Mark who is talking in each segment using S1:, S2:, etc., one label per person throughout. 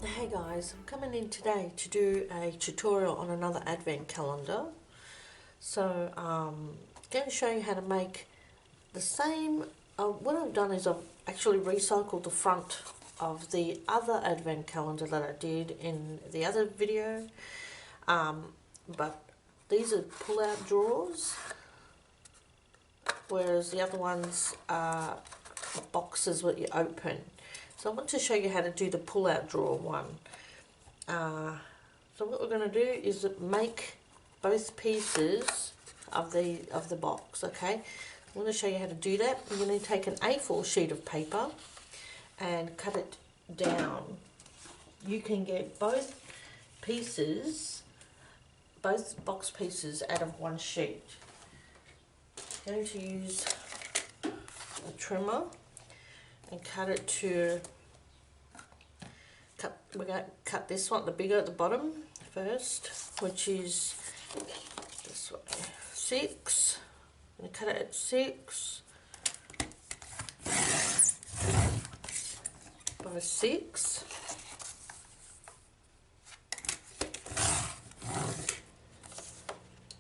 S1: Hey guys, I'm coming in today to do a tutorial on another advent calendar. So I'm going to show you how to make the same. What I've done is I've actually recycled the front of the other advent calendar that I did in the other video. But these are pull-out drawers, whereas the other ones are boxes that you open. So I want to show you how to do the pull-out drawer one. So what we're going to do is make both pieces of the box. Okay, I'm going to show you how to do that. You're going to take an A4 sheet of paper and cut it down. You can get both pieces, both box pieces out of one sheet. I'm going to use a trimmer and cut it to. We're going to cut this one, the bigger at the bottom first, which is this way, 6. I'm going to cut it at 6 by 6.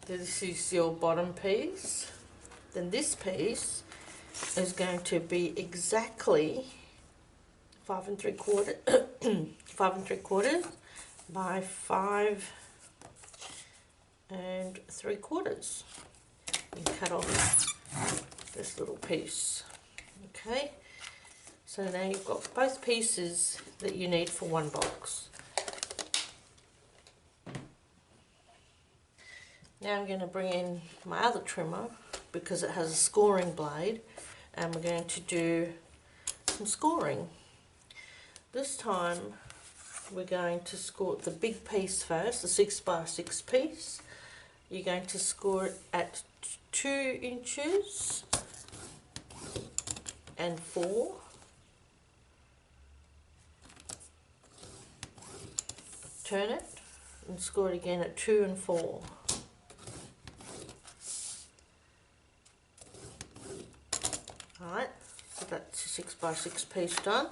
S1: This is your bottom piece. Then this piece is going to be exactly 5 3/4 5 3/4 by 5 3/4. You cut off this little piece. Okay, so now you've got both pieces that you need for one box. Now I'm going to bring in my other trimmer because it has a scoring blade, and we're going to do some scoring. This time we're going to score the big piece first, the 6 by 6 piece. You're going to score it at 2 inches and 4. Turn it and score it again at 2 and 4. Alright, so that's a 6 by 6 piece done.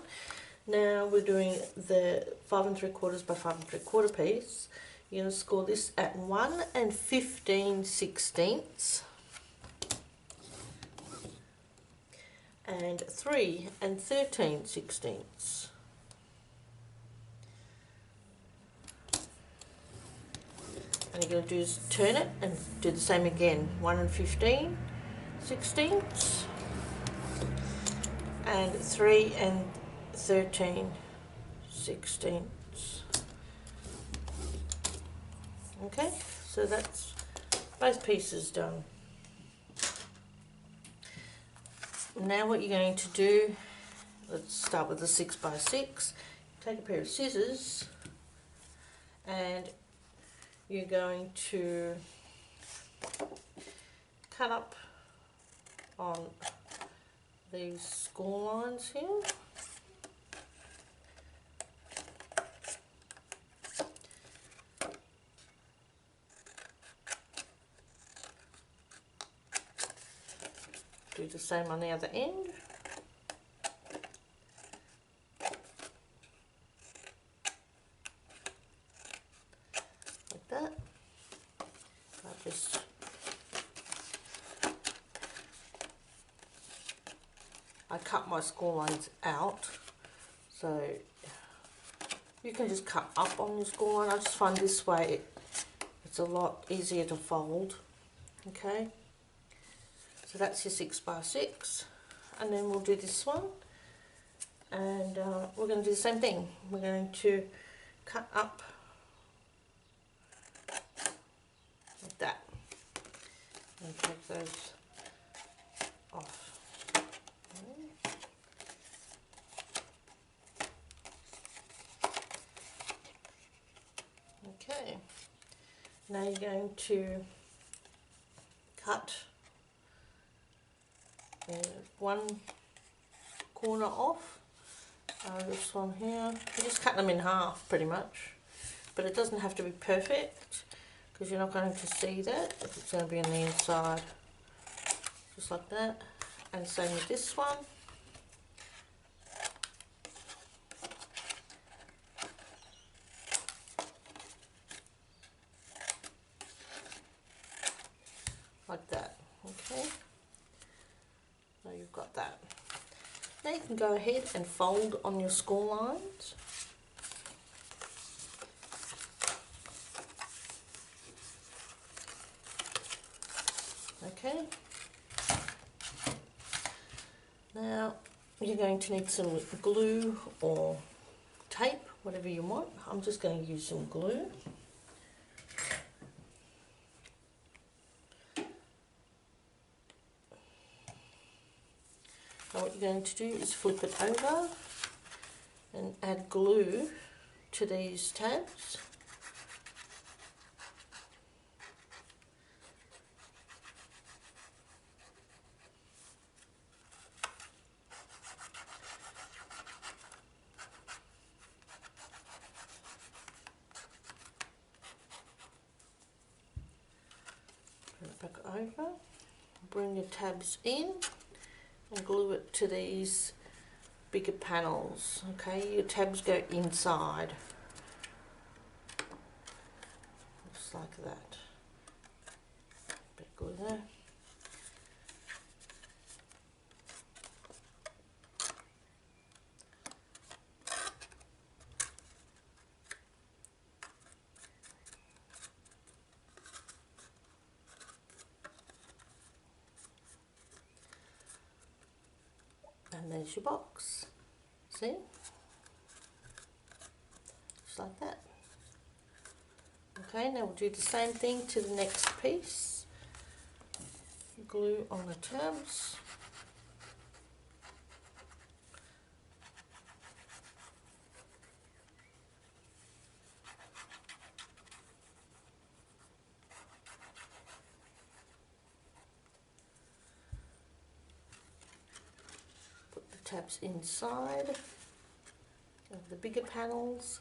S1: Now we're doing the 5 3/4 by 5 3/4 piece. You're going to score this at 1 15/16 and 3 13/16. And you're going to do is turn it and do the same again, 1 15/16 and 3 13/16. Okay, so that's both pieces done. Now what you're going to do, let's start with the 6 by 6. Take a pair of scissors and you're going to cut up on these score lines here. Do the same on the other end. Like that. I cut my score lines out, so you can just cut up on your score line. I just find this way it's a lot easier to fold. Okay, so that's your 6 by 6, and then we'll do this one, and we're going to do the same thing. We're going to cut up like that and take those off. Okay, now you're going to cut one corner off, this one here. You just cut them in half pretty much, but it doesn't have to be perfect because you're not going to see that if it's going to be on the inside. Just like that, and same with this one. Okay, so you've got that. Now you can go ahead and fold on your score lines. Okay, now you're going to need some glue or tape, whatever you want. I'm just going to use some glue. So what you're going to do is flip it over and add glue to these tabs. Put it back over, bring your tabs in and glue it to these bigger panels. Okay, your tabs go inside, just like that. Bit of glue there. And there's your box. See? Just like that. Okay, now we'll do the same thing to the next piece. Glue on the tabs. Put the tabs inside of the bigger panels.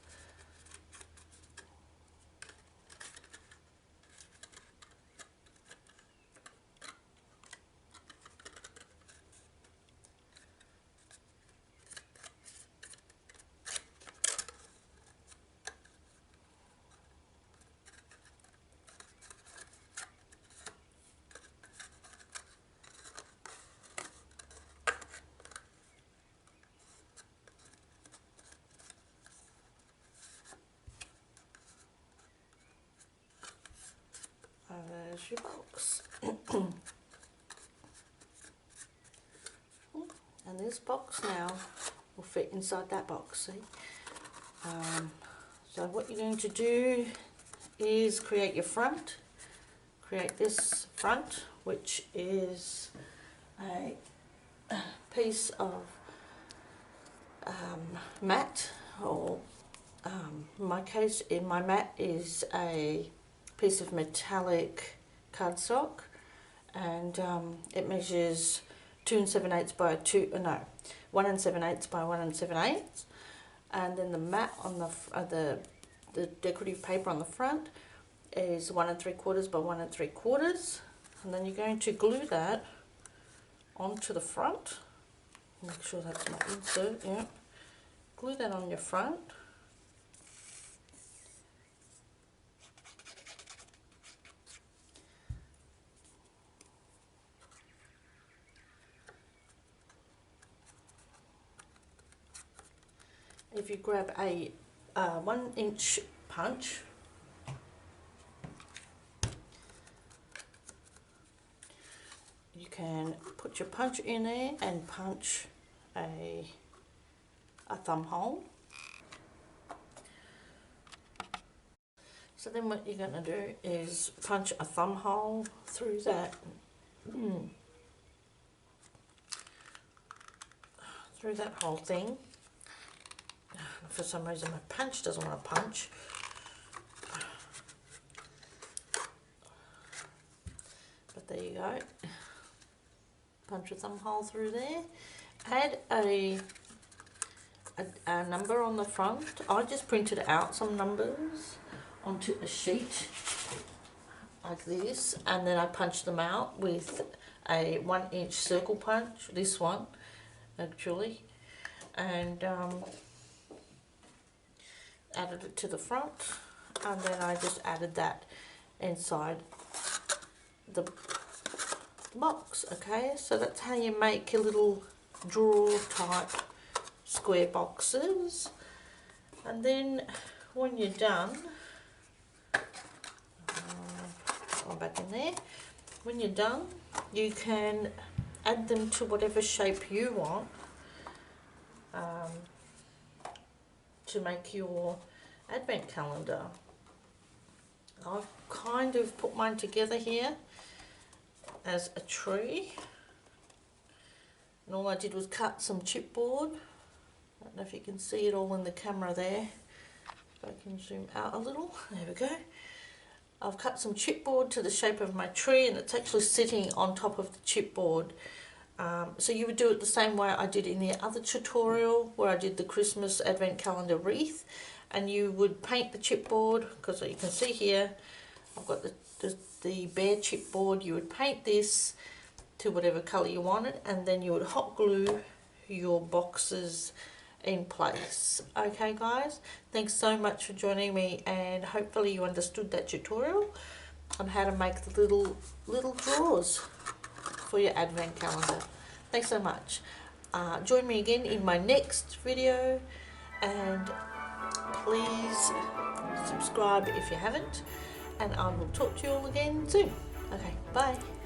S1: There's your box. And this box now will fit inside that box, see? So what you're going to do is create your front. Create this front, which is a piece of mat, or in my case, in my mat is a piece of metallic cardstock, and it measures 2 7/8 by 1 7/8 by 1 7/8, and then the mat on the decorative paper on the front is 1 3/4 by 1 3/4, and then you're going to glue that onto the front. Make sure that's not insert. Yeah, glue that on your front. If you grab a 1-inch punch, you can put your punch in there and punch a thumb hole. So then what you're going to do is punch a thumb hole through that through that whole thing. For some reason my punch doesn't want to punch. But there you go. Punch a thumb hole through there. Add a number on the front. I just printed out some numbers onto a sheet like this, and then I punched them out with a 1-inch circle punch, this one actually, and added it to the front, and then I just added that inside box. Okay, so that's how you make your little drawer type square boxes. And then when you're done, one back in there, when you're done you can add them to whatever shape you want to make your advent calendar. I've kind of put mine together here as a tree, and all I did was cut some chipboard. I don't know if you can see it all in the camera there. If I can zoom out a little, there we go. I've cut some chipboard to the shape of my tree, and it's actually sitting on top of the chipboard. So you would do it the same way I did in the other tutorial where I did the Christmas advent calendar wreath, and you would paint the chipboard, because you can see here I've got the bare chipboard. You would paint this to whatever colour you wanted, and then you would hot glue your boxes in place. Okay guys, thanks so much for joining me, and hopefully you understood that tutorial on how to make the little drawers for your advent calendar. Thanks so much. Join me again in my next video, and please subscribe if you haven't, and I will talk to you all again soon. Okay, bye.